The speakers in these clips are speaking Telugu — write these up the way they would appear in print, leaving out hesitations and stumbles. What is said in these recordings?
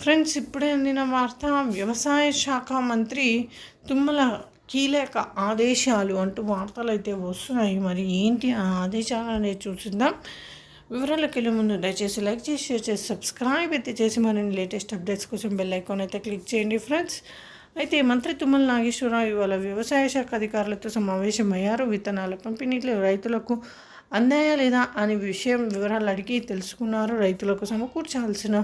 ఫ్రెండ్స్, ఇప్పుడే అందిన వార్త. వ్యవసాయ శాఖ మంత్రి తుమ్మల కీలక ఆదేశాలు అంటూ వార్తలు అయితే వస్తున్నాయి. మరి ఏంటి ఆ ఆదేశాలు అనేది చూసిందాం. వివరాలకు వెళ్ళే ముందు దయచేసి లైక్ చేసి, షేర్ చేసి, సబ్స్క్రైబ్ అయితే చేసి మరిన్ని లేటెస్ట్ అప్డేట్స్ కోసం బెల్ ఐకాన్ అయితే క్లిక్ చేయండి ఫ్రెండ్స్. అయితే మంత్రి తుమ్మల నాగేశ్వరరావు ఇవాళ వ్యవసాయ శాఖ అధికారులతో సమావేశమయ్యారు. విత్తనాల పంపిణీలో రైతులకు అందాయా లేదా అనే వివరాలు అడిగి తెలుసుకున్నారు. రైతులకు సమకూర్చాల్సిన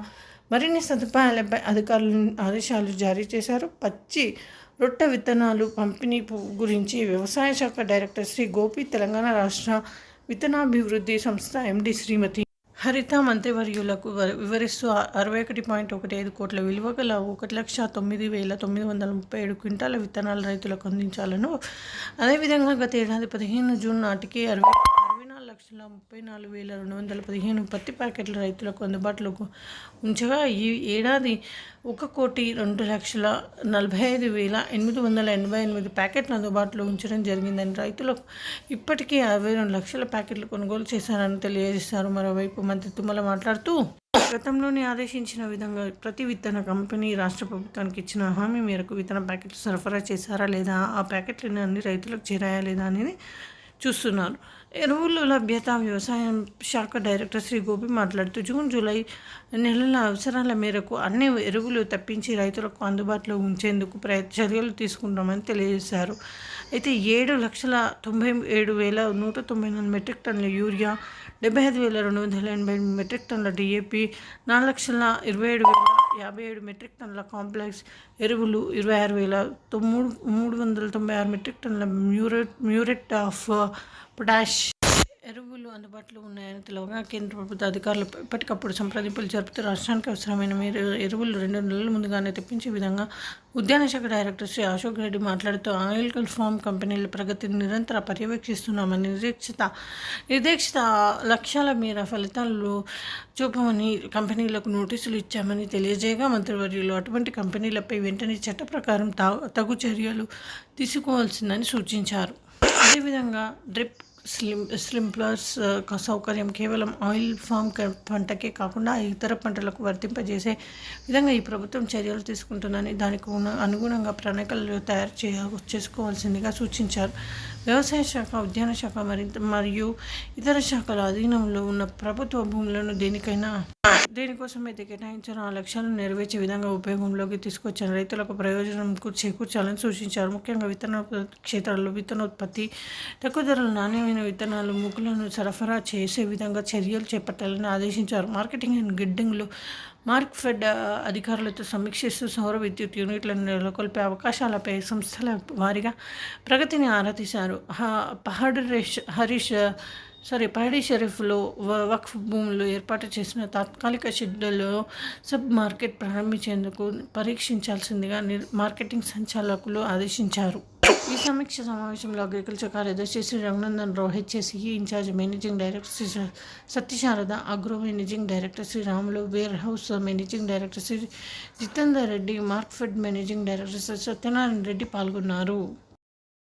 మరిన్ని సదుపాయాలపై అధికారులు ఆదేశాలు జారీ చేశారు. పచ్చి రొట్టె విత్తనాలు పంపిణీ గురించి వ్యవసాయ శాఖ డైరెక్టర్ శ్రీ గోపి, తెలంగాణ రాష్ట్ర విత్తనాభివృద్ధి సంస్థ ఎండి శ్రీమతి హరిత మంత్రివర్యులకు వివరిస్తూ 61.15 కోట్ల విలువ గల 1,09,937 క్వింటాల విత్తనాలు రైతులకు అందించాలను, అదేవిధంగా గత ఏడాది 15 జూన్ నాటికి 64,34,215 పత్తి ప్యాకెట్లు రైతులకు అందుబాటులోకి ఉంచగా ఈ ఏడాది 1,02,45,888 ప్యాకెట్లు అందుబాటులో ఉంచడం జరిగిందని, రైతులకు ఇప్పటికీ 62 లక్షల ప్యాకెట్లు కొనుగోలు చేశారని తెలియజేశారు. మరోవైపు మంత్రి తుమ్మల మాట్లాడుతూ, గతంలోనే ఆదేశించిన విధంగా ప్రతి విత్తన కంపెనీ రాష్ట్ర ప్రభుత్వానికి ఇచ్చిన హామీ మేరకు విత్తన ప్యాకెట్లు సరఫరా చేశారా లేదా, ఆ ప్యాకెట్లను అన్ని రైతులకు చేరాయా లేదా అనేది చూస్తున్నారు. ఎరువుల లభ్యత వ్యవసాయ శాఖ డైరెక్టర్ శ్రీ గోపి మాట్లాడుతూ, జూన్ జూలై నెలల అవసరాల మేరకు అన్ని ఎరువులు తప్పించి రైతులకు అందుబాటులో ఉంచేందుకు చర్యలు తీసుకుంటామని తెలియజేశారు. అయితే 7,97,194 మెట్రిక్ టన్నుల యూరియా, 75,280 మెట్రిక్ టన్నుల డిఏపి, 4,27,057 మెట్రిక్ టన్నుల కాంప్లెక్స్ ఎరువులు, 26,396 మెట్రిక్ టన్నుల మ్యూరేట్ ఆఫ్ పొటాష్ ఎరువులు అందుబాటులో ఉన్నాయని తెలవగా, కేంద్ర ప్రభుత్వ అధికారులు ఎప్పటికప్పుడు సంప్రదింపులు జరుపుతూ రాష్ట్రానికి అవసరమైన ఎరువులు 2 నెలల ముందుగానే తెప్పించే విధంగా ఉద్యాన శాఖ డైరెక్టర్ శ్రీ అశోక్ రెడ్డి మాట్లాడుతూ, ఆయిల్ ఫామ్ కంపెనీల ప్రగతిని నిరంతరం పర్యవేక్షిస్తున్నామని, నిర్దేశిత లక్ష్యాల మేర ఫలితాలు చూపమని కంపెనీలకు నోటీసులు ఇచ్చామని తెలియజేయగా, మంత్రివర్యులు అటువంటి కంపెనీలపై వెంటనే చట్ట ప్రకారం తగు చర్యలు తీసుకోవాల్సిందని సూచించారు. అదేవిధంగా డ్రిప్ స్ప్రింక్లర్స్ సౌకర్యం కేవలం ఆయిల్ ఫామ్ పంటకే కాకుండా ఇతర పంటలకు వర్తింపజేసే విధంగా ఈ ప్రభుత్వం చర్యలు తీసుకుంటుందని, దానికి అనుగుణంగా ప్రణాళికలు తయారు చేసుకోవాల్సిందిగా సూచించారు. వ్యవసాయ శాఖ, ఉద్యాన శాఖ మరియు ఇతర శాఖల అధీనంలో ఉన్న ప్రభుత్వ భూములను దేనికోసమైతే కేటాయించారో ఆ లక్ష్యాలను నెరవేర్చే విధంగా ఉపయోగంలోకి తీసుకొచ్చిన రైతులకు ప్రయోజనం చేకూర్చాలని సూచించారు. ముఖ్యంగా విత్తన క్షేత్రాల్లో విత్తనోత్పత్తి, తక్కువ ధరల నాణ్యమైన విత్తనాలు, మొక్కలను సరఫరా చేసే విధంగా చర్యలు చేపట్టాలని ఆదేశించారు. మార్కెటింగ్ అండ్ గిడ్డింగ్లో మార్క్ఫెడ్ అధికారులతో సమీక్షిస్తూ సౌర విద్యుత్ యూనిట్లను నెలకొల్పే అవకాశాలపై సంస్థల వారీగా ప్రగతిని ఆరా తీశారు. పహడి షరీఫ్లో వక్ఫ్ భూములు ఏర్పాటు చేసిన తాత్కాలిక షెడ్లలో సబ్ మార్కెట్ ప్రారంభించేందుకు పరీక్షించాల్సిందిగా మార్కెటింగ్ సంచాలకులు ఆదేశించారు. ఈ సమీక్ష సమావేశంలో అగ్రికల్చర్ కార్యదర్శి Shri Raghunandan Rao, HSE in charge managing director Shri Satyasharada, agro managing director Shri Ramulu, warehouse managing director Shri Jitender Reddy, Markfed managing director Shri Satyanarayana Reddy పాల్గొన్నారు.